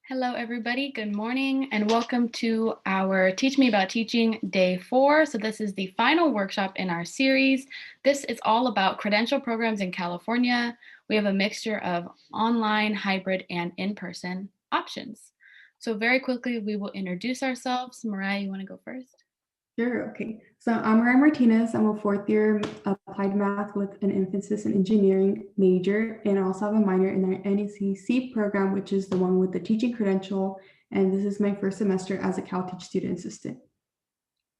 Hello, everybody. Good morning, and welcome to our Teach Me About Teaching Day 4. So this is the final workshop in our series. This is all about credential programs in California. We have a mixture of online, hybrid, and in-person options. So very quickly, we will introduce ourselves. Mariah, you want to go first? Sure, okay. So I'm Mariah Martinez. I'm a fourth year applied math with an emphasis in engineering major, and I also have a minor in our NECC program, which is the one with the teaching credential. And this is my first semester as a CalTeach student assistant.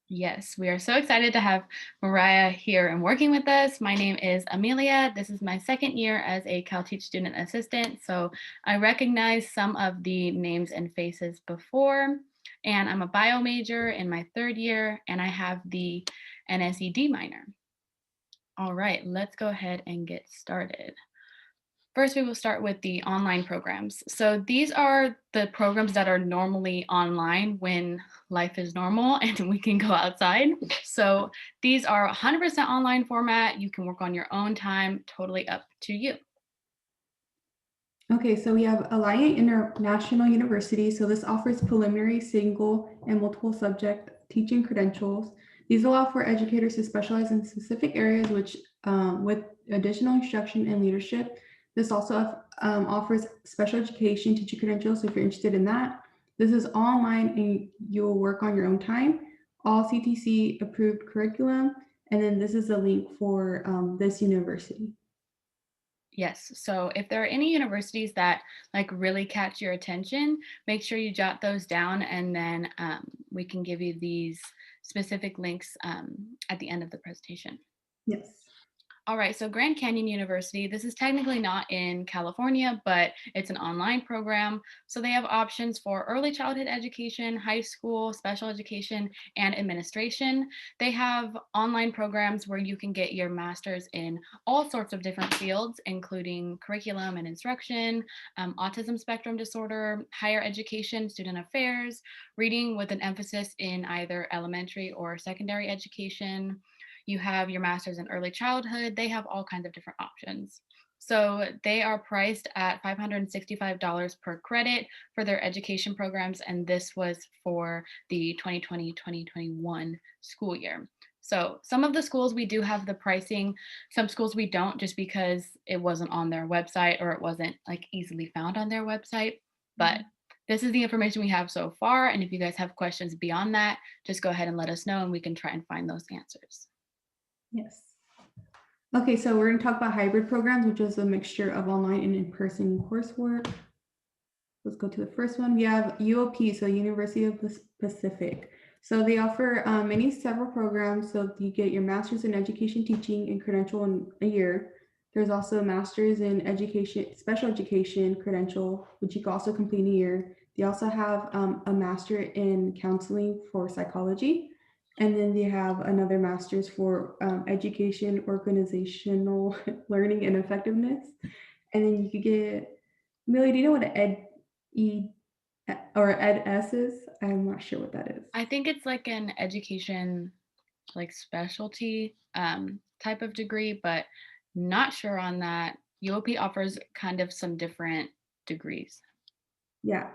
Yes, we are so excited to have Mariah here and working with us. My name is Amelia. This is my second year as a CalTeach student assistant, so I recognize some of the names and faces before. And I'm a bio major in my third year, and I have the NSED minor. All right, let's go ahead and get started. First, we will start with the online programs. So these are the programs that are normally online when life is normal and we can go outside. So these are 100% online format. You can work on your own time, totally up to you. Okay, so we have Alliant International University. So this offers preliminary, single, and multiple subject teaching credentials. These allow for educators to specialize in specific areas with additional instruction and leadership. This also offers special education teaching credentials. So if you're interested in that, this is online and you'll work on your own time. All CTC approved curriculum. And then this is a link for this university. Yes. So if there are any universities that really catch your attention, make sure you jot those down, and then we can give you these specific links at the end of the presentation. Yes. All right, so Grand Canyon University, this is technically not in California, but it's an online program. So they have options for early childhood education, high school, special education, and administration. They have online programs where you can get your master's in all sorts of different fields, including curriculum and instruction, autism spectrum disorder, higher education, student affairs, reading with an emphasis in either elementary or secondary education. You have your master's in early childhood. They have all kinds of different options. So they are priced at $565 per credit for their education programs, and this was for the 2020-2021 school year. So some of the schools we do have the pricing, some schools we don't, just because it wasn't on their website or it wasn't easily found on their website. But this is the information we have so far, and if you guys have questions beyond that, just go ahead and let us know and we can try and find those answers. Yes. Okay, so we're going to talk about hybrid programs, which is a mixture of online and in-person coursework. Let's go to the first one. We have UOP, so University of the Pacific. So they offer several programs. So you get your master's in education teaching and credential in a year. There's also a master's in education, special education credential, which you can also complete in a year. They also have a master in counseling for psychology. And then they have another master's for education, organizational learning and effectiveness. And then you could get, Millie, do you know what an ed-s is? I'm not sure what that is. I think it's like an education specialty type of degree, but not sure on that. UOP offers kind of some different degrees. Yeah,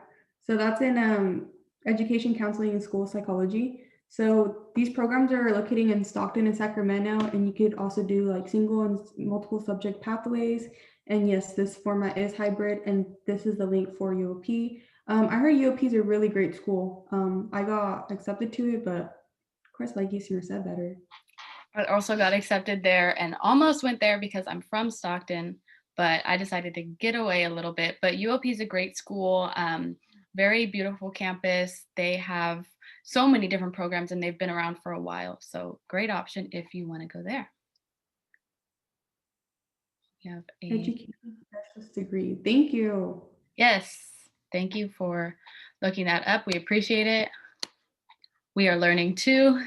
so that's in education, counseling, and school psychology. So these programs are located in Stockton and Sacramento, and you could also do single and multiple subject pathways. And yes, this format is hybrid, and this is the link for UOP. I heard UOP is a really great school. I got accepted to it, but of course, like you said better. I also got accepted there and almost went there because I'm from Stockton, but I decided to get away a little bit. But UOP is a great school, very beautiful campus. They have so many different programs and they've been around for a while. So great option if you want to go there. You have a education specialist degree. Thank you. Yes, thank you for looking that up. We appreciate it. We are learning too.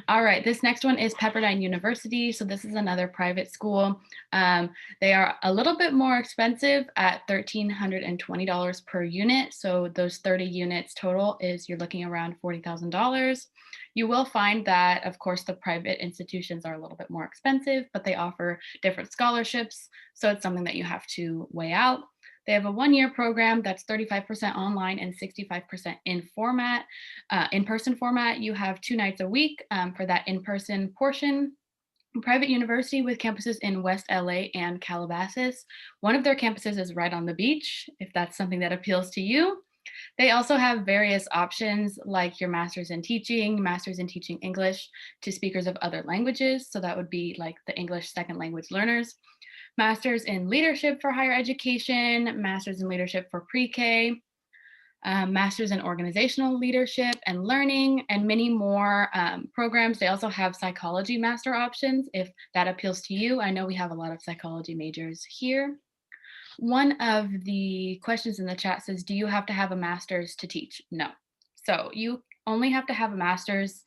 All right, this next one is Pepperdine University. So this is another private school. They are a little bit more expensive at $1,320 per unit. So those 30 units total you're looking around $40,000. You will find that, of course, the private institutions are a little bit more expensive, but they offer different scholarships. So it's something that you have to weigh out. They have a 1-year program that's 35% online and 65% in-person format. You have 2 nights a week for that in-person portion. Private university with campuses in West LA and Calabasas. One of their campuses is right on the beach, if that's something that appeals to you. They also have various options like your master's in teaching English to speakers of other languages. So that would be like the English second language learners. Master's in leadership for higher education, master's in leadership for pre-K, master's in organizational leadership and learning, and many more programs. They also have psychology master options if that appeals to you. I know we have a lot of psychology majors here. One of the questions in the chat says, do you have to have a master's to teach? No. So you only have to have a master's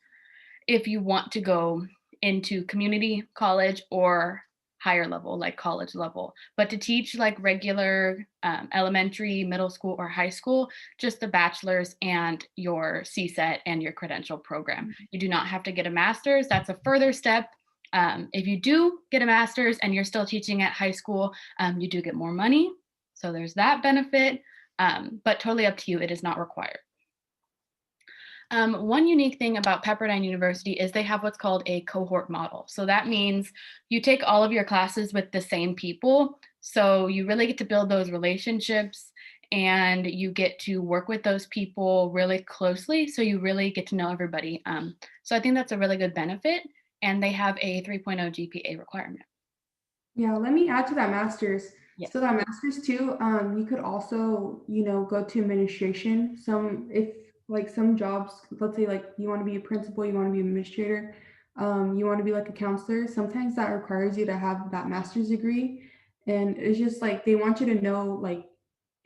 if you want to go into community college or higher level, like college level. But to teach like regular elementary, middle school, or high school, just the bachelor's and your CSET and your credential program. You do not have to get a master's. That's a further step. If you do get a master's and you're still teaching at high school, you do get more money. So there's that benefit, but totally up to you. It is not required. One unique thing about Pepperdine University is they have what's called a cohort model. So that means you take all of your classes with the same people. So you really get to build those relationships and you get to work with those people really closely. So you really get to know everybody. So I think that's a really good benefit. And they have a 3.0 GPA requirement. Yeah, let me add to that master's. Yes. So that master's too, you could also, go to administration. Some jobs, let's say like you want to be a principal, you want to be an administrator, you want to be like a counselor, sometimes that requires you to have that master's degree. And it's just like they want you to know like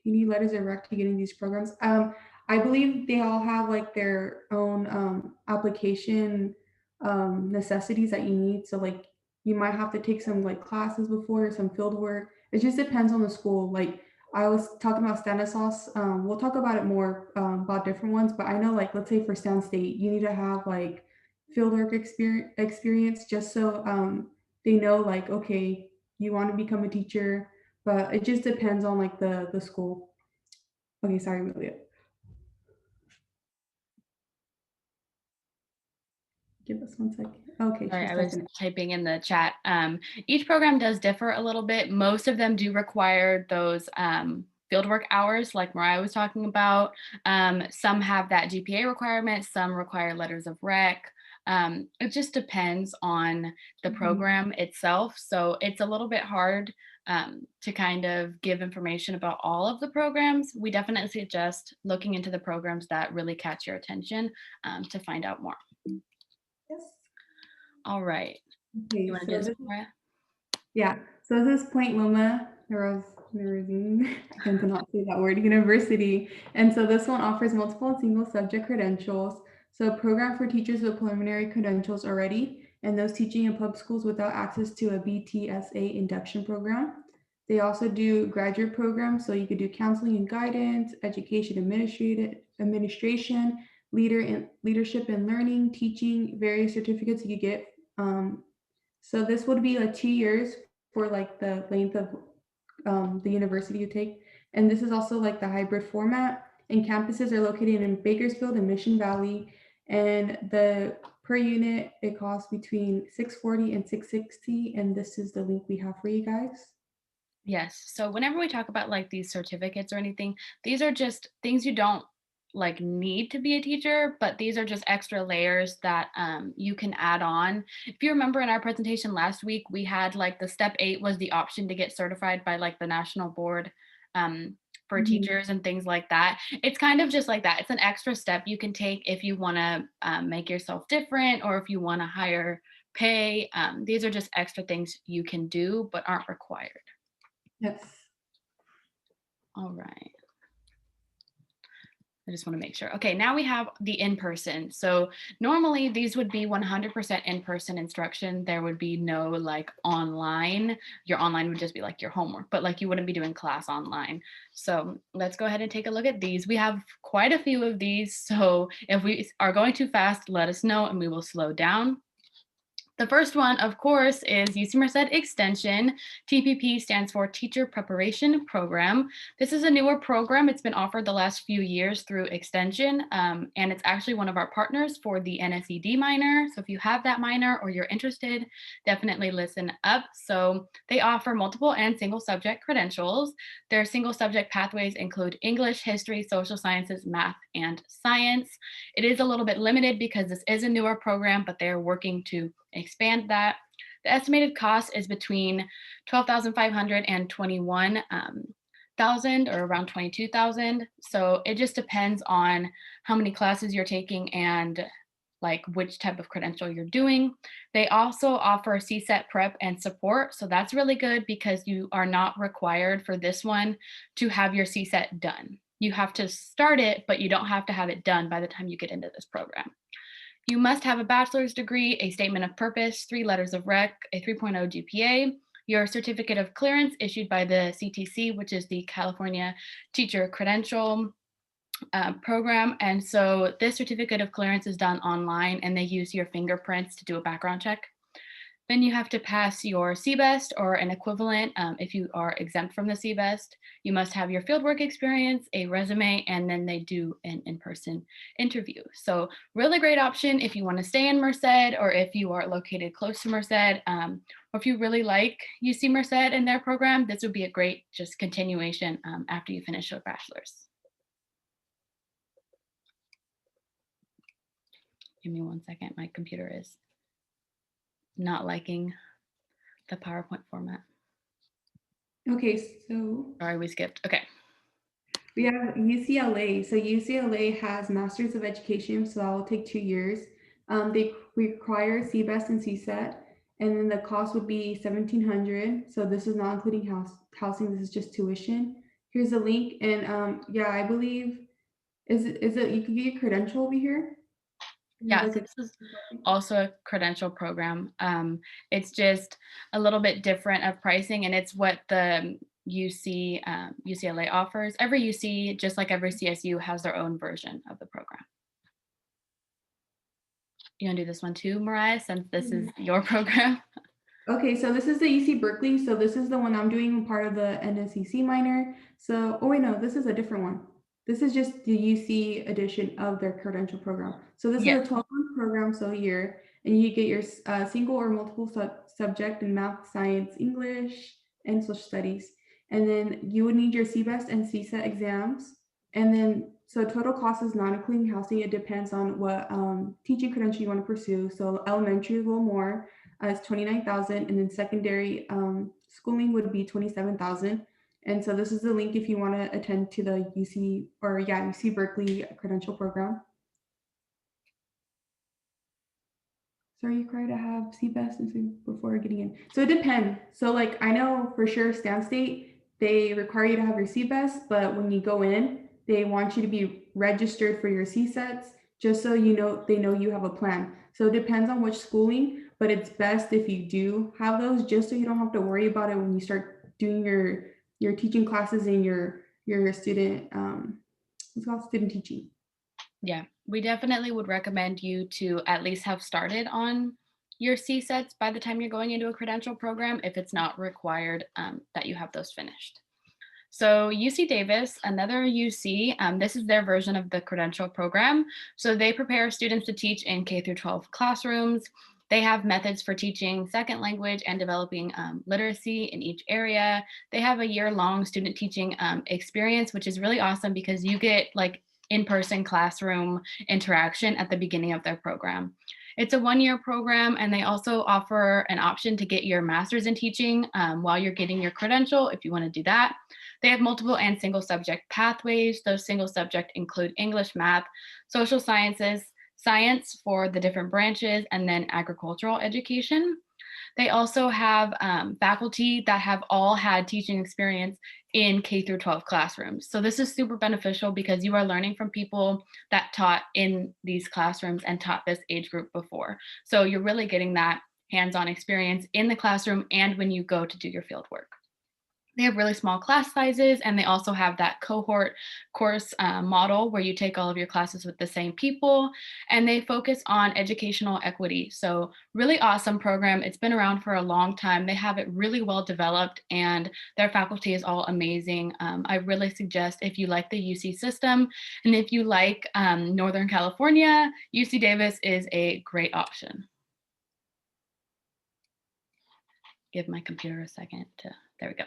you need letters of rec to get in these programs. I believe they all have like their own application necessities that you need. So like you might have to take some like classes before, some field work. It just depends on the school. Like I was talking about Stanislaus. We'll talk about it more about different ones, but I know like let's say for Stan State, you need to have like fieldwork experience just so they know like okay, you want to become a teacher, but it just depends on like the school. Okay, sorry, Amelia. Give us 1 second. Okay, Sorry, she's I was typing it. typing in the chat. Each program does differ a little bit. Most of them do require those fieldwork hours like Mariah was talking about. Some have that GPA requirement, some require letters of rec. It just depends on the program itself. So it's a little bit hard to kind of give information about all of the programs. We definitely suggest looking into the programs that really catch your attention to find out more. Yes. All right. Okay, You want to so do this, this, Mariah? yeah. So this Point Loma, I cannot say that word, university. And so this one offers multiple and single subject credentials. So a program for teachers with preliminary credentials already, and those teaching in public schools without access to a BTSA induction program. They also do graduate programs, so you could do counseling and guidance, education administration, leadership and learning, teaching, various certificates you could get. So this would be like 2 years for like the length of the university you take. And this is also like the hybrid format. And campuses are located in Bakersfield and Mission Valley. And the per unit, it costs between $640 and $660. And this is the link we have for you guys. Yes. So whenever we talk about like these certificates or anything, these are just things you don't like need to be a teacher, but these are just extra layers that you can add on. If you remember in our presentation last week, we had like the step 8 was the option to get certified by like the National Board for teachers and things like that. It's kind of just like that. It's an extra step you can take if you want to make yourself different or if you want to higher pay. These are just extra things you can do, but aren't required. Yes. All right. I just want to make sure. Okay, now we have the in-person. So normally these would be 100% in-person instruction. There would be no like online. Your online would just be like your homework, but like you wouldn't be doing class online. So let's go ahead and take a look at these. We have quite a few of these. So if we are going too fast, let us know and we will slow down. The first one, of course, is UC Merced Extension. TPP stands for Teacher Preparation Program. This is a newer program. It's been offered the last few years through Extension, and it's actually one of our partners for the NSED minor. So if you have that minor or you're interested, definitely listen up. So they offer multiple and single subject credentials. Their single subject pathways include English, history, social sciences, math, and science. It is a little bit limited because this is a newer program, but they're working to expand that. The estimated cost is between 12,500 and 21,000 or around 22,000. So it just depends on how many classes you're taking and like which type of credential you're doing. They also offer CSET prep and support. So that's really good because you are not required for this one to have your CSET done. You have to start it, but you don't have to have it done by the time you get into this program. You must have a bachelor's degree, a statement of purpose, 3 letters of rec, a 3.0 GPA, your certificate of clearance issued by the CTC, which is the California Teacher Credential program. And so this certificate of clearance is done online and they use your fingerprints to do a background check. Then you have to pass your CBEST or an equivalent if you are exempt from the CBEST. You must have your fieldwork experience, a resume, and then they do an in-person interview. So really great option if you want to stay in Merced or if you are located close to Merced, or if you really like UC Merced and their program, this would be a great just continuation after you finish your bachelor's. Give me 1 second, my computer is not liking the PowerPoint format. Okay, so Sorry, we skipped. Okay. we have UCLA. So UCLA has Masters of Education, so that will take 2 years. They require CBEST and CSET, and then the cost would be $1,700. So this is not including housing. This is just tuition. Here's the link, and yeah, I believe is it you can get your credential over here. Yeah, so this is also a credential program. It's just a little bit different of pricing, and it's what the UCLA offers. Every UC, just like every CSU, has their own version of the program. You want to do this one too, Mariah, since this is your program? Okay, so this is the UC Berkeley. So this is the one I'm doing, part of the NSEC minor. So, oh wait, no, this is a different one. This is just the UC edition of their credential program. So this is a 12-month program, so a year, and you get your single or multiple subject in math, science, English, and social studies. And then you would need your CBEST and CSET exams. And then, so total cost is not including housing. It depends on what teaching credential you want to pursue. So elementary is a little more. It's 29,000, and then secondary schooling would be 27,000. And so this is the link if you want to attend to the UC Berkeley credential program. Sorry, you required to have CBEST before getting in. So it depends. So like I know for sure Stan State, they require you to have your CBEST, but when you go in, they want you to be registered for your CSETs just so you know they know you have a plan. So it depends on which schooling, but it's best if you do have those just so you don't have to worry about it when you start doing your teaching classes and your student it's called student teaching. Yeah, we definitely would recommend you to at least have started on your CSETs by the time you're going into a credential program if it's not required that you have those finished. So UC Davis, another UC, this is their version of the credential program. So they prepare students to teach in K through 12 classrooms. They have methods for teaching second language and developing literacy in each area. They have a year-long student teaching experience, which is really awesome because you get like in-person classroom interaction at the beginning of their program. It's a 1-year program, and they also offer an option to get your master's in teaching while you're getting your credential if you want to do that. They have multiple and single subject pathways. Those single subject include English, math, social sciences, science for the different branches, and then agricultural education. They also have faculty that have all had teaching experience in K through 12 classrooms. So this is super beneficial because you are learning from people that taught in these classrooms and taught this age group before. So you're really getting that hands-on experience in the classroom and when you go to do your field work. They have really small class sizes, and they also have that cohort course model where you take all of your classes with the same people, and they focus on educational equity. So, really awesome program. It's been around for a long time. They have it really well developed, and their faculty is all amazing. I really suggest if you like the UC system and if you like Northern California, UC Davis is a great option. Give my computer a second to, there we go.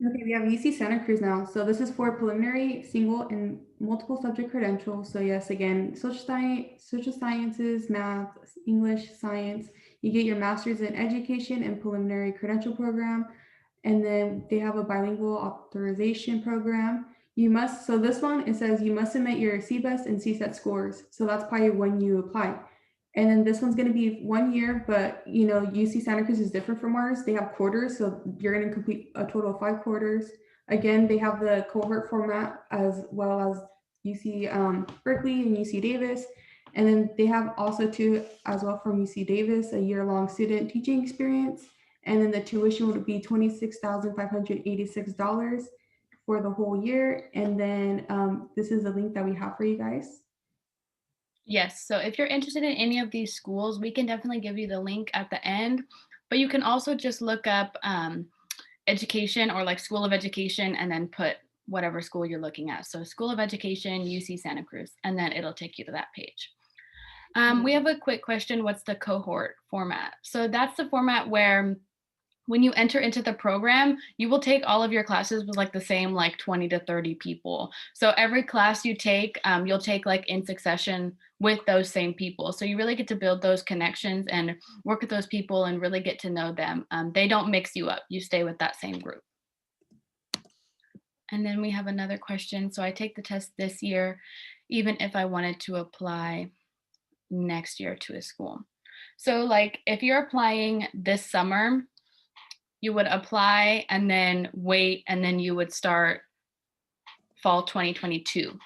Okay, we have UC Santa Cruz now. So this is for preliminary, single, and multiple subject credentials. So yes, again, social sciences, math, English, science. You get your master's in education and preliminary credential program. And then they have a bilingual authorization program. So this one, it says you must submit your CBEST and CSAT scores. So that's probably when you apply. And then this one's going to be 1 year, but UC Santa Cruz is different from ours. They have quarters, so you're going to complete a total of 5 quarters. Again, they have the cohort format as well as UC Berkeley and UC Davis. And then they have also too, as well from UC Davis, a year-long student teaching experience. And then the tuition would be $26,586 for the whole year. And then this is a link that we have for you guys. Yes, so if you're interested in any of these schools, we can definitely give you the link at the end, but you can also just look up education or like School of Education and then put whatever school you're looking at. So School of Education, UC Santa Cruz, and then it'll take you to that page. We have a quick question. What's the cohort format? So that's the format where when you enter into the program, you will take all of your classes with like the same like 20 to 30 people. So every class you take, you'll take like in succession with those same people. So you really get to build those connections and work with those people and really get to know them. They don't mix you up. You stay with that same group. And then we have another question. So I take the test this year, even if I wanted to apply next year to a school. So like if you're applying this summer, you would apply and then wait, and then you would start fall 2022,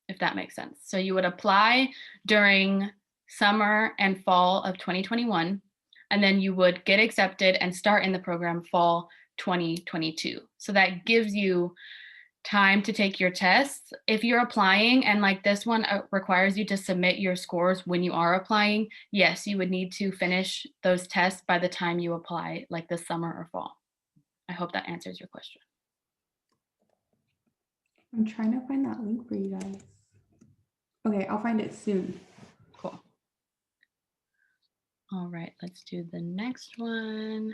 if that makes sense. So you would apply during summer and fall of 2021, and then you would get accepted and start in the program fall 2022. So that gives you time to take your tests. If you're applying and like this one requires you to submit your scores when you are applying, yes, you would need to finish those tests by the time you apply, like this summer or fall. I hope that answers your question. I'm trying to find that link for you guys. Okay, I'll find it soon. Cool. All right, let's do the next one.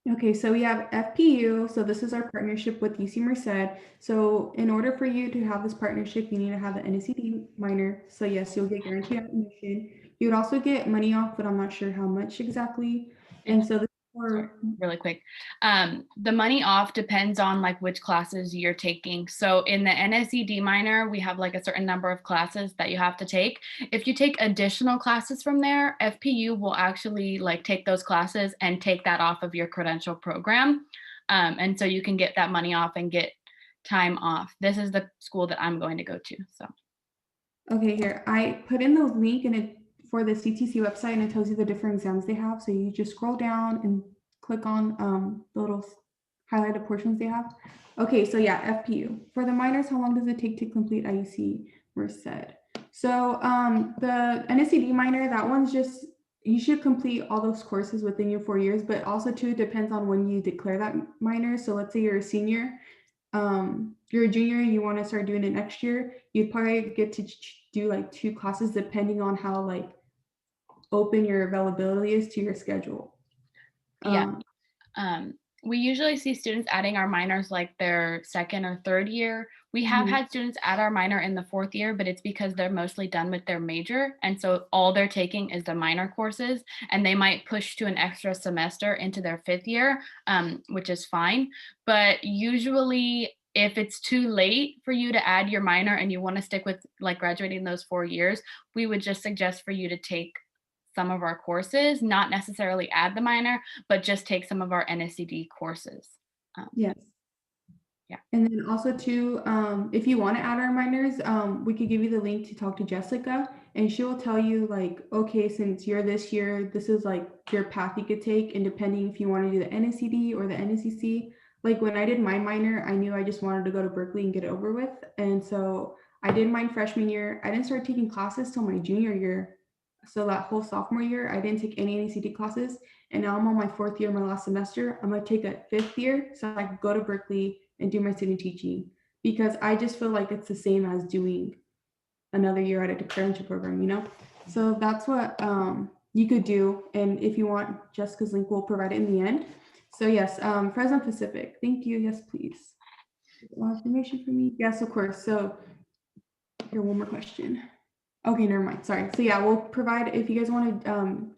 Okay, so we have FPU. So this is our partnership with UC Merced. So in order for you to have this partnership, you need to have the NSED minor. So yes, you'll get guaranteed admission. You would also get money off, but I'm not sure how much exactly. And so this Sorry, really quick. The money off depends on like which classes you're taking. So in the NSED minor, we have like a certain number of classes that you have to take. If you take additional classes from there, FPU will actually like take those classes and take that off of your credential program. And so you can get that money off and get time off. This is the school that I'm going to go to. So. Okay, here, I put in the link and it for the CTC website, and it tells you the different exams they have. So you just scroll down and click on the little highlighted portions they have. Okay, so yeah, FPU. For the minors, how long does it take to complete IUC Merced? So the NSED minor, that one's just, you should complete all those courses within your 4 years, but also too, it depends on when you declare that minor. So let's say you're a senior, you're a junior, you want to start doing it next year, you'd probably get to do like 2 classes depending on how like open your availability is to your schedule. Yeah. We usually see students adding our minors like their second or third year. We have had students add our minor in the 4th year, but it's because they're mostly done with their major. And so all they're taking is the minor courses, and they might push to an extra semester into their 5th year, which is fine. But usually if it's too late for you to add your minor and you want to stick with like graduating those 4 years, we would just suggest for you to take some of our courses, not necessarily add the minor, but just take some of our NSED courses. Yes. Yeah. And then also too, if you want to add our minors, we could give you the link to talk to Jessica, and she will tell you like, okay, since you're this year, this is like your path you could take, and depending if you want to do the NSCD or the NSCC. Like when I did my minor, I knew I just wanted to go to Berkeley and get it over with, and so I did mine freshman year. I didn't start taking classes till my junior year, so that whole sophomore year, I didn't take any NSCD classes, and now I'm on my fourth year, my last semester. I'm gonna take a fifth year so I can go to Berkeley and do my student teaching, because I just feel like it's the same as doing another year at a credential program, you know? So that's what you could do. And if you want, Jessica's link will provide it in the end. So yes, Fresno Pacific. Thank you. Yes, please. More information for me? Yes, of course. So here, one more question. Okay, never mind. Sorry. So yeah, we'll provide, if you guys want to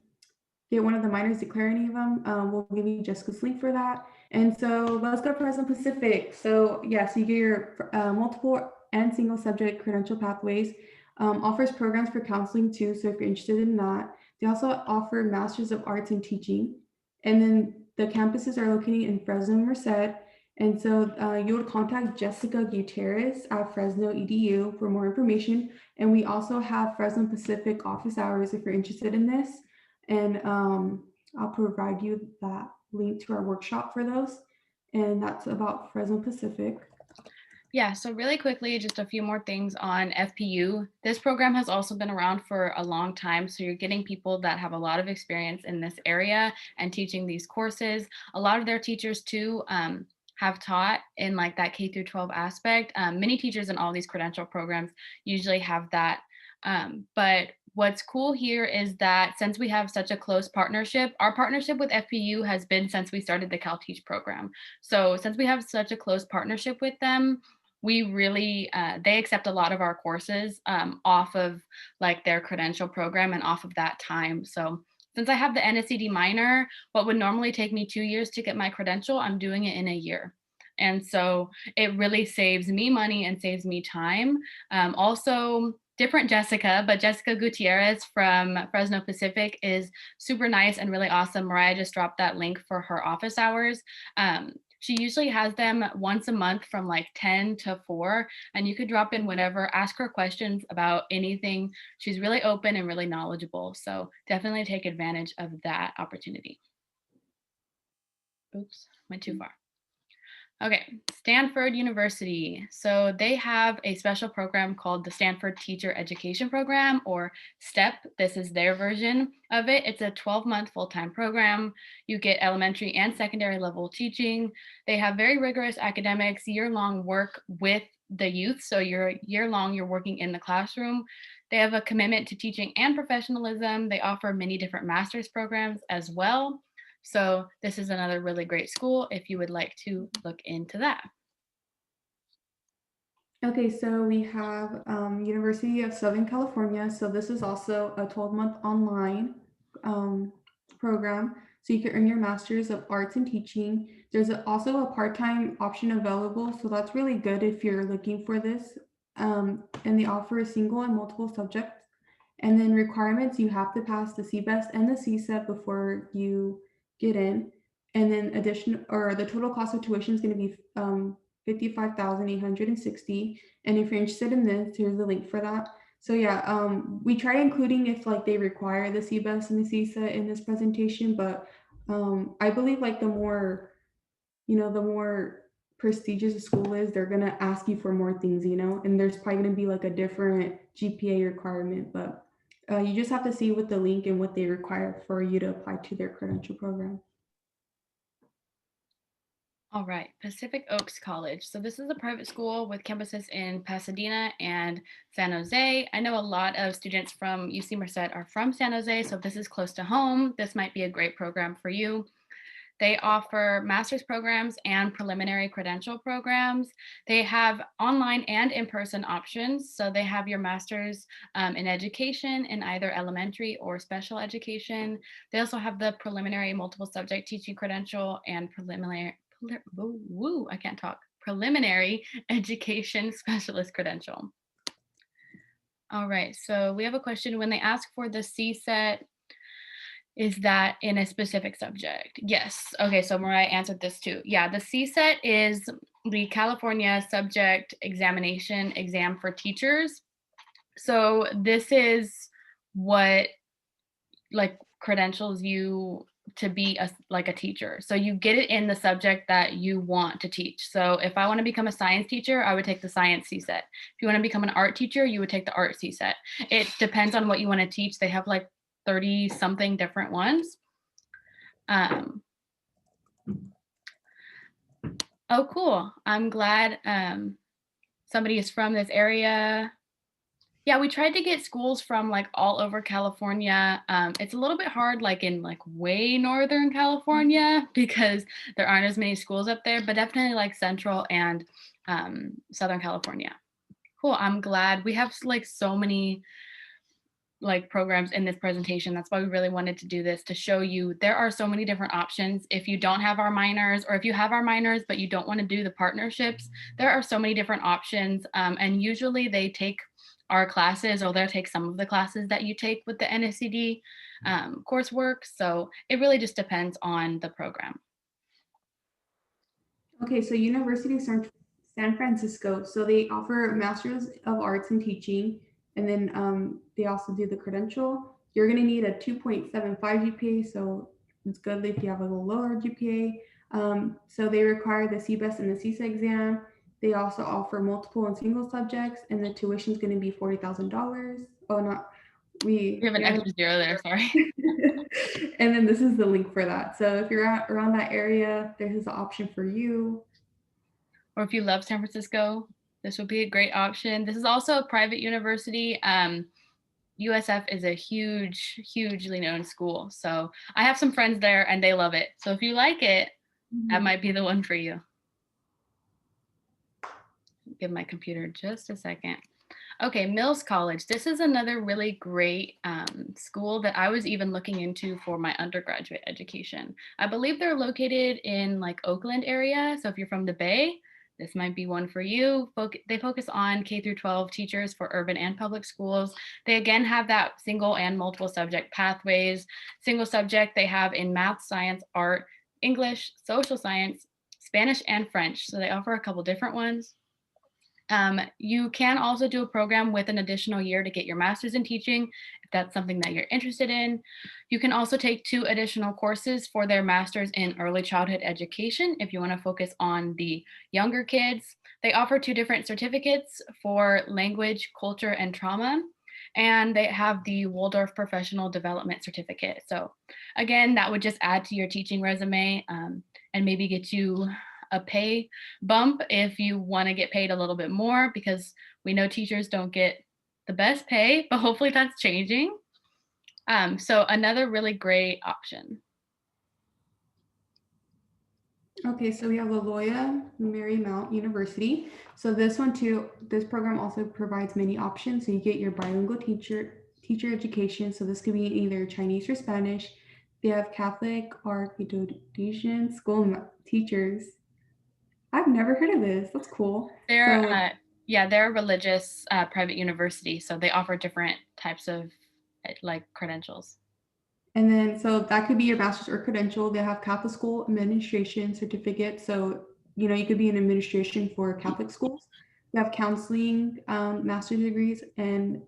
get one of the minors, declare any of them, we'll give you Jessica's link for that. And so let's go Fresno Pacific. So yeah, so you get your multiple and single subject credential pathways, offers programs for counseling too. So if you're interested in that, they also offer Masters of Arts in Teaching. And then the campuses are located in Fresno and Merced. And so you would contact Jessica Gutierrez at Fresno EDU for more information. And we also have Fresno Pacific office hours if you're interested in this. And I'll provide you that link to our workshop for those. And that's about Fresno Pacific. Yeah, so really quickly, just a few more things on FPU. This program has also been around for a long time, so you're getting people that have a lot of experience in this area and teaching these courses. A lot of their teachers too have taught in like that K through 12 aspect. Many teachers in all these credential programs usually have that. But what's cool here is that since we have such a close partnership, our partnership with FPU has been since we started the CalTeach program. So since we have such a close partnership with them, we really they accept a lot of our courses off of like their credential program and off of that time. So since I have the NSCD minor, what would normally take me 2 years to get my credential, I'm doing it in a year. And so it really saves me money and saves me time. Also, different Jessica, but Jessica Gutierrez from Fresno Pacific is super nice and really awesome. Mariah just dropped that link for her office hours. She usually has them once a month from like 10 to 4, and you could drop in whatever, ask her questions about anything. She's really open and really knowledgeable. So definitely take advantage of that opportunity. Oops, went too far. Okay, Stanford University. So they have a special program called the Stanford Teacher Education Program, or STEP. This is their version of it. It's a 12-month full-time program. You get elementary and secondary level teaching. They have very rigorous academics, year-long work with the youth. So year-long, you're working in the classroom. They have a commitment to teaching and professionalism. They offer many different master's programs as well. So this is another really great school if you would like to look into that. Okay, so we have University of Southern California. So this is also a 12-month online program. So you can earn your Master's of Arts in Teaching. There's also a part-time option available. So that's really good if you're looking for this. And they offer single and multiple subjects. And then requirements, you have to pass the CBEST and the CSET before you get in. And then the total cost of tuition is going to be $55,860. And if you're interested in this, here's the link for that. So yeah, we try including if like they require the CBEST and the CSET in this presentation, but I believe like the more prestigious a school is, they're gonna ask you for more things, and there's probably gonna be like a different GPA requirement, but you just have to see with the link and what they require for you to apply to their credential program. All right, Pacific Oaks College. So this is a private school with campuses in Pasadena and San Jose. I know a lot of students from UC Merced are from San Jose, so if this is close to home, this might be a great program for you. They offer master's programs and preliminary credential programs. They have online and in-person options. So they have your master's in education in either elementary or special education. They also have the preliminary multiple subject teaching credential and preliminary education specialist credential. All right, so we have a question. When they ask for the CSET, is that in a specific subject? Yes. Okay, so Mariah answered this too. Yeah, the CSET is the California Subject Examination exam for teachers. So this is what like credentials you to be a teacher. So you get it in the subject that you want to teach. So if I want to become a science teacher, I would take the science CSET. If you want to become an art teacher, you would take the art CSET. It depends on what you want to teach. They have like 30 something different ones. Oh, cool. I'm glad somebody is from this area. Yeah, we tried to get schools from like all over California. It's a little bit hard, like in like way northern California, because there aren't as many schools up there, but definitely like central and Southern California. Cool. I'm glad we have like so many like programs in this presentation. That's why we really wanted to do this, to show you there are so many different options. If you don't have our minors, or if you have our minors but you don't want to do the partnerships, there are so many different options. And usually they take our classes, or they'll take some of the classes that you take with the NSCD coursework. So it really just depends on the program. Okay, so University of San Francisco, so they offer Masters of Arts in Teaching, and then they also do the credential. You're going to need a 2.75 GPA, so it's good if you have a little lower GPA. So they require the CBEST and the CSA exam. They also offer multiple and single subjects, and the tuition is going to be $40,000. Oh, not We have an extra zero there, sorry. And then this is the link for that. So if you're around that area, there's an option for you. Or if you love San Francisco, this would be a great option. This is also a private university. USF is a hugely known school. So I have some friends there and they love it. So if you like it, that might be the one for you. Give my computer just a second. Okay, Mills College. This is another really great school that I was even looking into for my undergraduate education. I believe they're located in like Oakland area. So if you're from the Bay, this might be one for you. They focus on K through 12 teachers for urban and public schools. They again have that single and multiple subject pathways. Single subject they have in math, science, art, English, social science, Spanish, and French. So they offer a couple different ones. You can also do a program with an additional year to get your master's in teaching, if that's something that you're interested in. You can also take 2 additional courses for their master's in early childhood education if you want to focus on the younger kids. They offer 2 different certificates for language, culture, and trauma. And they have the Waldorf Professional Development Certificate. So again, that would just add to your teaching resume and maybe get you a pay bump if you want to get paid a little bit more, because we know teachers don't get the best pay, but hopefully that's changing. So another really great option. Okay, so we have La Loyola Marymount University. So this one too, this program also provides many options. So you get your bilingual teacher education. So this could be either Chinese or Spanish. They have Catholic or Indonesian school teachers. I've never heard of this. That's cool. They're a religious private university, so they offer different types of like credentials. And then, so that could be your master's or credential. They have Catholic school administration certificate. So, you could be in administration for Catholic schools. You have counseling master's degrees and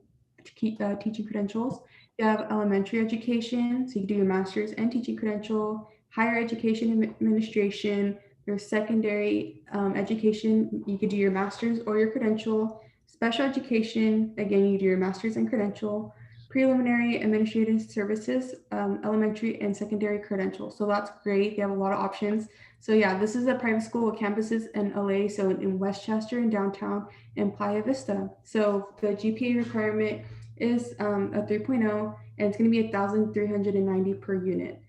teaching credentials. You have elementary education. So you do your master's and teaching credential, higher education administration, your secondary education. You could do your master's or your credential. Special education, again, you do your master's and credential. Preliminary administrative services, elementary and secondary credential. So that's great. They have a lot of options. So yeah, this is a private school with campuses in LA, so in Westchester and downtown and Playa Vista. So the GPA requirement is a 3.0 and it's going to be 1,390 per unit.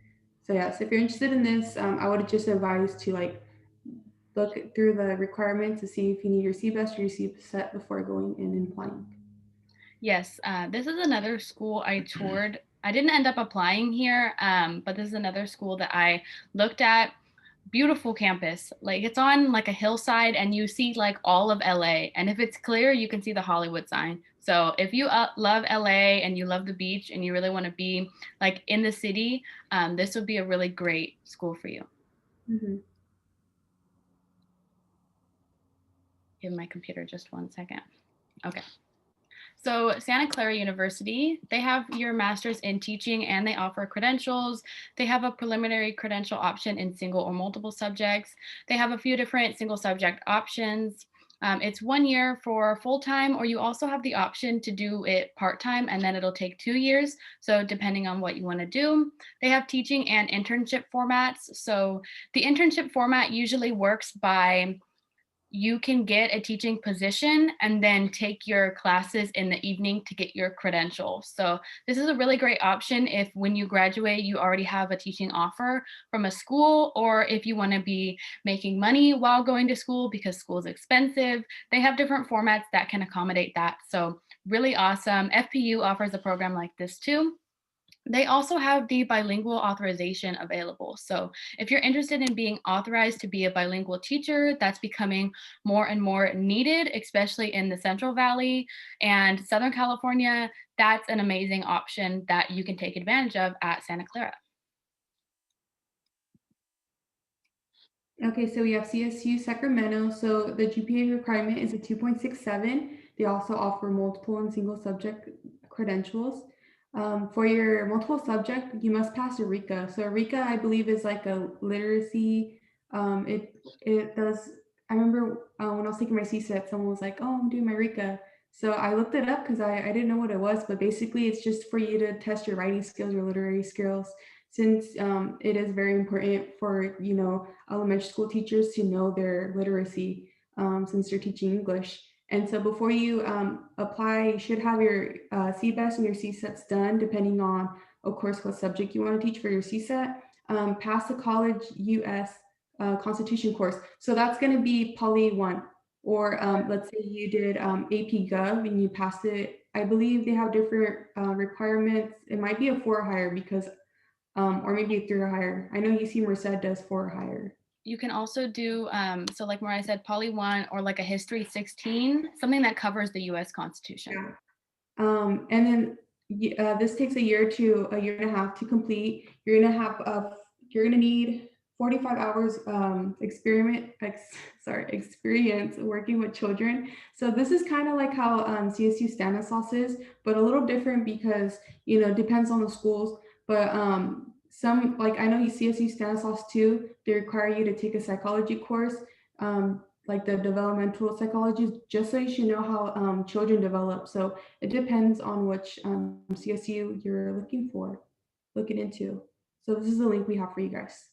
So yeah, so if you're interested in this, I would just advise to like look through the requirements to see if you need your CBEST or your CSET before going in and applying. Yes, this is another school I toured. I didn't end up applying here, but this is another school that I looked at. Beautiful campus. Like it's on like a hillside and you see like all of LA. And if it's clear, you can see the Hollywood sign. So if you love LA and you love the beach and you really want to be like in the city, this would be a really great school for you. Mm-hmm. Give my computer just one second. Okay. So Santa Clara University, they have your master's in teaching and they offer credentials. They have a preliminary credential option in single or multiple subjects. They have a few different single subject options. It's 1 year for full-time, or you also have the option to do it part-time and then it'll take 2 years. So depending on what you want to do, they have teaching and internship formats. So the internship format usually works by you can get a teaching position and then take your classes in the evening to get your credential. So this is a really great option if when you graduate, you already have a teaching offer from a school, or if you want to be making money while going to school because school is expensive. They have different formats that can accommodate that. So really awesome. FPU offers a program like this too. They also have the bilingual authorization available. So, if you're interested in being authorized to be a bilingual teacher, that's becoming more and more needed, especially in the Central Valley and Southern California. That's an amazing option that you can take advantage of at Santa Clara. Okay, so we have CSU Sacramento. So the GPA requirement is a 2.67. They also offer multiple and single subject credentials. For your multiple subject, you must pass Eureka. So Eureka, I believe, is like a literacy. It does. I remember when I was taking my CSET, someone was like, "Oh, I'm doing my Eureka." So I looked it up because I didn't know what it was, but basically it's just for you to test your writing skills, your literary skills, since it is very important for elementary school teachers to know their literacy since they're teaching English. And so before you apply, you should have your CBEST and your CSETs done, depending on, of course, what subject you want to teach for your CSET. Pass the college US Constitution course. So that's going to be Poly 1. Or let's say you did AP Gov and you passed it. I believe they have different requirements. It might be a 4 or higher because, or maybe a 3 or higher. I know UC Merced does 4 or higher. You can also do, so like Mariah said, Poly 1 or like a History 16, something that covers the US Constitution. Yeah. And then this takes a year to a year and a half to complete. You're gonna need 45 hours experience working with children. So this is kind of like how CSU Stanislaus is, but a little different because depends on the schools. But some, like, I know CSU Stanislaus too, they require you to take a psychology course. Like the developmental psychology, just so you should know how children develop. So it depends on which CSU you're looking into. So this is the link we have for you guys.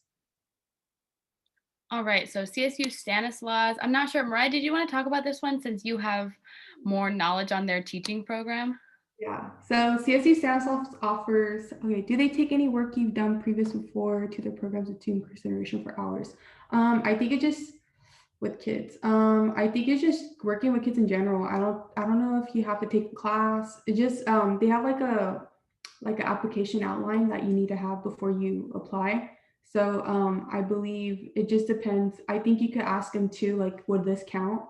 All right, so CSU Stanislaus. I'm not sure, Mariah, did you want to talk about this one since you have more knowledge on their teaching program? Yeah. So CSU Stanislaus offers, okay, do they take any work you've done previous before to their programs into consideration for hours? I think it just with kids. I think it's just working with kids in general. I don't know if you have to take a class. It just they have like an application outline that you need to have before you apply. So I believe it just depends. I think you could ask them too, like, would this count?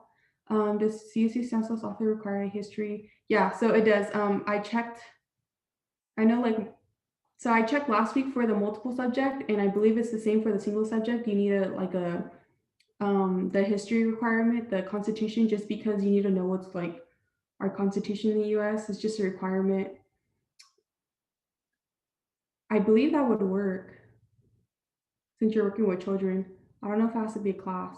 Does CSU Stanislaus author require a history? Yeah, so it does. I checked. I know, like, so I checked last week for the multiple subject, and I believe it's the same for the single subject. You need the history requirement, the Constitution, just because you need to know what's like our Constitution in the U.S. is just a requirement. I believe that would work since you're working with children. I don't know if it has to be a class.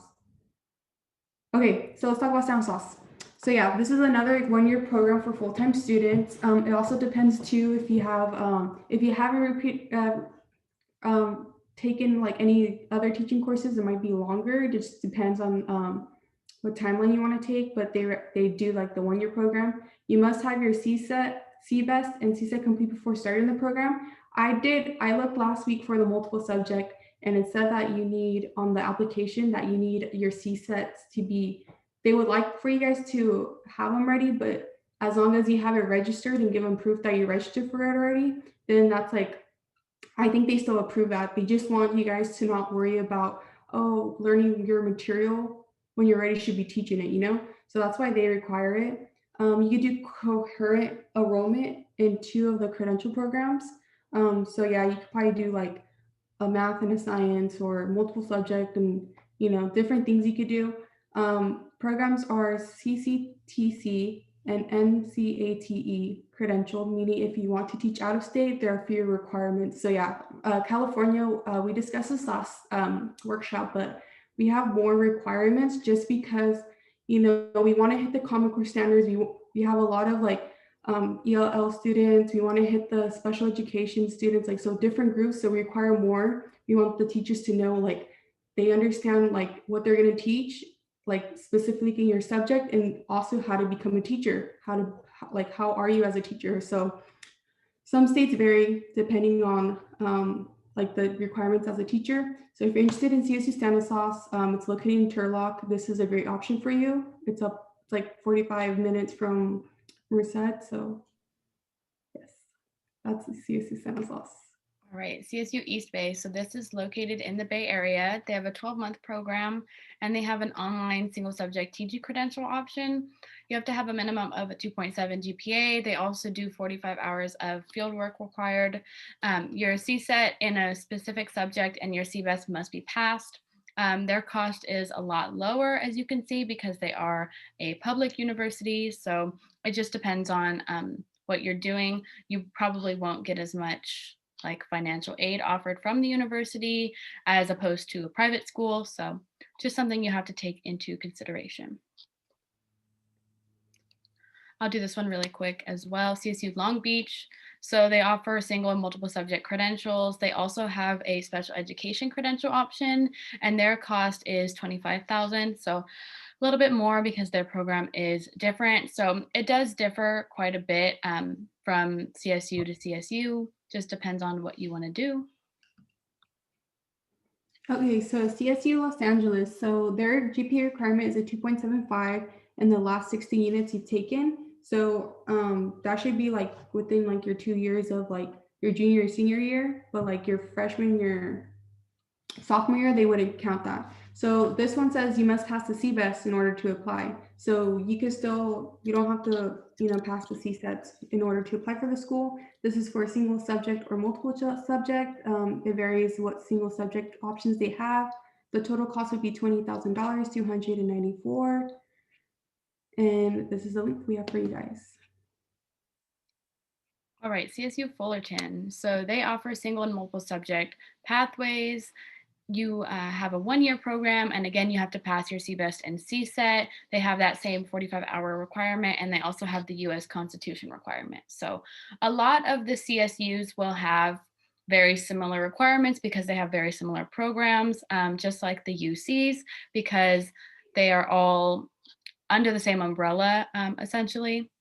Okay, so let's talk about Stanislaus. So yeah, this is another 1-year program for full-time students. It also depends too if you haven't taken like any other teaching courses, it might be longer. It just depends on what timeline you want to take, but they do like the 1-year program. You must have your CSET, CBEST, and CSET complete before starting the program. I looked last week for the multiple subject, and it said that you need on the application that you need your CSETs to be, they would like for you guys to have them ready, but as long as you have it registered and give them proof that you registered for it already, then that's like, I think they still approve that. They just want you guys to not worry about, oh, learning your material when you're ready should be teaching it. So that's why they require it. You could do concurrent enrollment in 2 of the credential programs. So yeah, you could probably do like a math and a science or multiple subject and different things you could do. Programs are CCTC, an NCATE credential, meaning if you want to teach out of state, there are fewer requirements. So yeah, California, we discussed this last workshop, but we have more requirements just because, we want to hit the Common Core standards. We have a lot of like ELL students. We want to hit the special education students, like so different groups. So we require more. We want the teachers to know like they understand like what they're going to teach, like specifically in your subject, and also how to become a teacher, how are you as a teacher. So some states vary depending on like the requirements as a teacher. So if you're interested in CSU Stanislaus, it's located in Turlock. This is a great option for you. It's like 45 minutes from Merced. So yes, that's the CSU Stanislaus. All right, CSU East Bay. So this is located in the Bay Area. They have a 12-month program and they have an online single subject TG credential option. You have to have a minimum of a 2.7 GPA. They also do 45 hours of field work required. Your CSET in a specific subject and your CBEST must be passed. Their cost is a lot lower, as you can see, because they are a public university. So it just depends on what you're doing. You probably won't get as much like financial aid offered from the university as opposed to a private school. So just something you have to take into consideration. I'll do this one really quick as well. CSU Long Beach. So they offer single and multiple subject credentials. They also have a special education credential option, and their cost is $25,000. So a little bit more because their program is different. So it does differ quite a bit from CSU to CSU. Just depends on what you want to do. Okay, so CSU Los Angeles, so their GPA requirement is a 2.75 in the last 60 units you've taken. So that should be like within like your 2 years of like your junior or senior year, but like your freshman year, sophomore year, they wouldn't count that. So this one says you must pass the CBEST in order to apply. So you can still, you don't have to, pass the CSETs in order to apply for the school. This is for a single subject or multiple subject. It varies what single subject options they have. The total cost would be $20,000, $294. And this is the link we have for you guys. All right, CSU Fullerton. So they offer single and multiple subject pathways. You have a 1-year program, and again, you have to pass your CBEST and CSET. They have that same 45-hour requirement, and they also have the US Constitution requirement. So a lot of the CSUs will have very similar requirements because they have very similar programs, just like the UCs, because they are all under the same umbrella, essentially.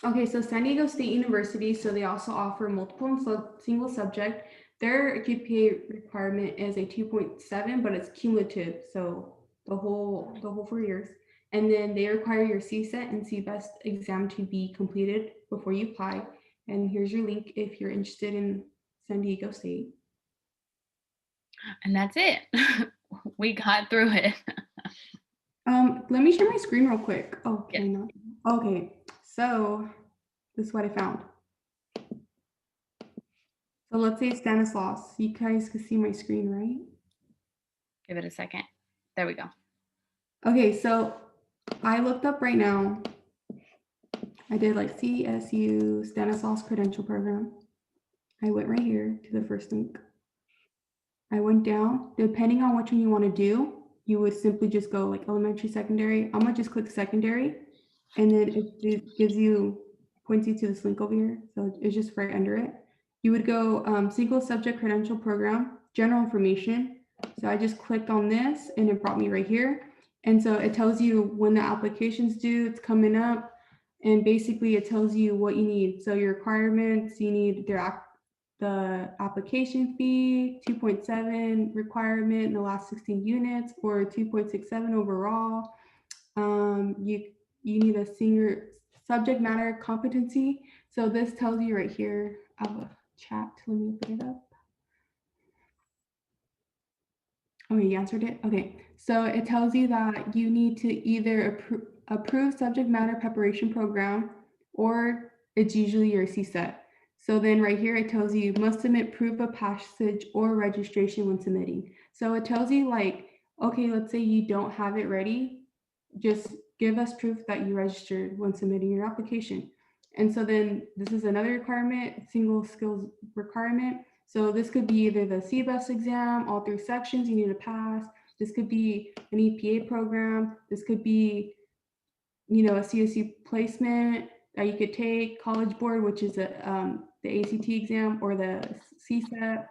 Okay, so San Diego State University, so they also offer multiple and single subject. Their GPA requirement is a 2.7, but it's cumulative, so the whole 4 years. And then they require your CSET and CBEST exam to be completed before you apply. And here's your link if you're interested in San Diego State. And that's it. We got through it. Let me share my screen real quick. Okay, Yes. Okay, so this is what I found. So let's say Stanislaus. You guys can see my screen, right? Give it a second. There we go. Okay, so I looked up right now. I did like CSU Stanislaus Credential Program. I went right here to the first link. I went down. Depending on which one you want to do, you would simply just go like elementary, secondary. I'm gonna just click secondary, and then it points you to this link over here. So it's just right under it. You would go single subject credential program, general information. So I just clicked on this and it brought me right here. And so it tells you when the application's due, it's coming up. And basically it tells you what you need. So your requirements, you need the application fee, 2.7 requirement in the last 16 units, or 2.67 overall. You need a senior subject matter competency. So this tells you right here. I have a chat. Let me open it up. Okay, you answered it. Okay, so it tells you that you need to either approve subject matter preparation program, or it's usually your CSET. So then right here, it tells you must submit proof of passage or registration when submitting. So it tells you like, okay, let's say you don't have it ready. just give us proof that you registered when submitting your application. And so then this is another requirement, single skills requirement. So this could be either the CBUS exam, all 3 sections you need to pass. This could be an EPA program. This could be, you know, a CSU placement that you could take, College Board, which is the ACT exam, or the CSAT.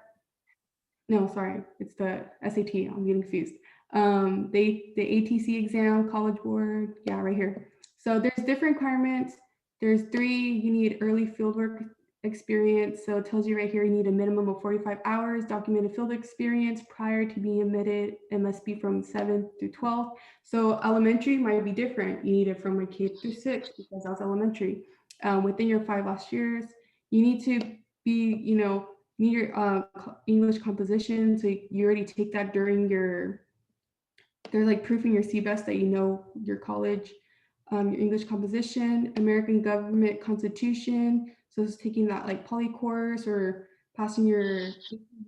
No, sorry, it's the SAT. I'm getting confused. The ATC exam, College Board, yeah, right here. So there's different requirements. There's 3. You need early fieldwork experience. So it tells you right here you need a minimum of 45 hours documented field experience prior to being admitted. It must be from 7th through 12th. So elementary might be different. You need it from like K through 6 because that's elementary. Within your 5 last years, you need to be, you know, need your English composition. So you already take that during your, they're like proofing your CBEST that you know your college, your English composition, American government constitution. So it's taking that like poly course or passing your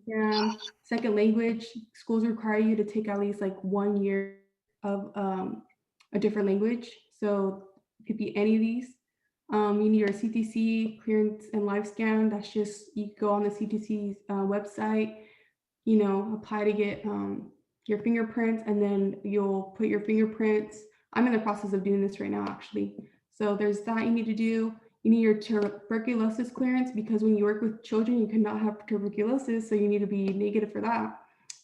exam. Second language, schools require you to take at least like 1 year of a different language. So it could be any of these. You need your CTC clearance and live scan. That's just, you go on the CTC's website, you know, apply to get your fingerprints, and then you'll put your fingerprints. I'm in the process of doing this right now, actually. So there's that you need to do. You need your tuberculosis clearance because when you work with children, you cannot have tuberculosis. So you need to be negative for that.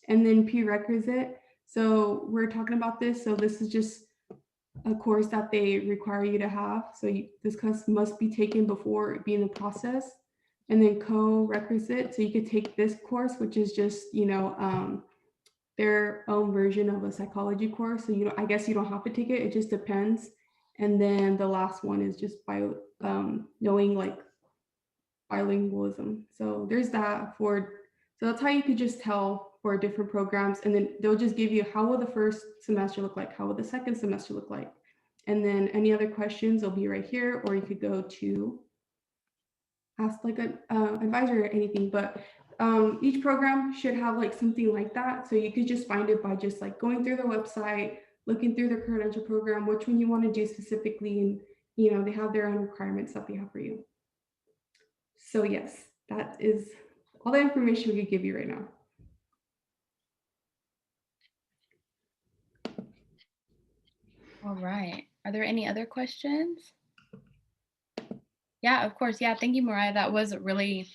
And then prerequisite. So we're talking about this. So this is just a course that they require you to have. So this course must be taken before it be in the process. And then co-requisite. So you could take this course, which is just, you know, their own version of a psychology course. So, you know, I guess you don't have to take it. It just depends. And then the last one is just knowing like bilingualism. So there's that for, so that's how you could just tell for different programs. And then they'll just give you, how will the first semester look like? How will the second semester look like? And then any other questions will be right here, or you could go to ask like an advisor or anything. But each program should have like something like that. So you could just find it by just like going through the website, looking through the credential program, which one you want to do specifically. And, you know, they have their own requirements that they have for you. So yes, that is all the information we could give you right now. All right. Are there any other questions? Yeah, of course. Yeah, thank you, Mariah. That was really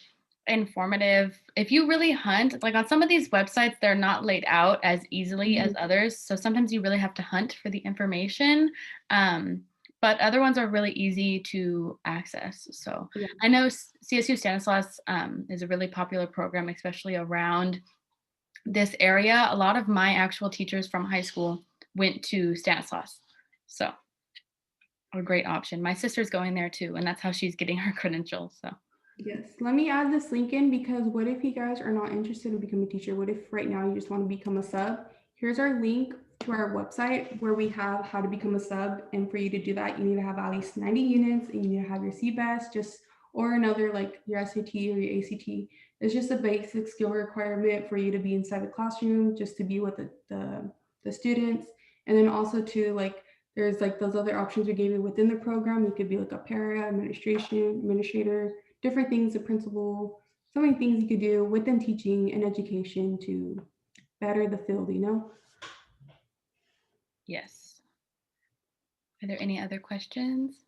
informative. If you really hunt, like on some of these websites, they're not laid out as easily as others. So sometimes you really have to hunt for the information. But other ones are really easy to access. So Yeah. I know CSU Stanislaus is a really popular program, especially around this area. A lot of my actual teachers from high school went to Stanislaus. So a great option. My sister's going there too, and that's how she's getting her credentials. So Yes, let me add this link in, because what if you guys are not interested in becoming a teacher? What if right now you just want to become a sub? Here's our link to our website where we have how to become a sub. And for you to do that, you need to have at least 90 units, and you need to have your CBEST just, or another like your SAT or your ACT. It's just a basic skill requirement for you to be inside the classroom, just to be with the students. And then also to like, there's like those other options we gave you within the program. You could be like a para, administrator, different things, a principal, so many things you could do within teaching and education to better the field, you know? yes. Are there any other questions?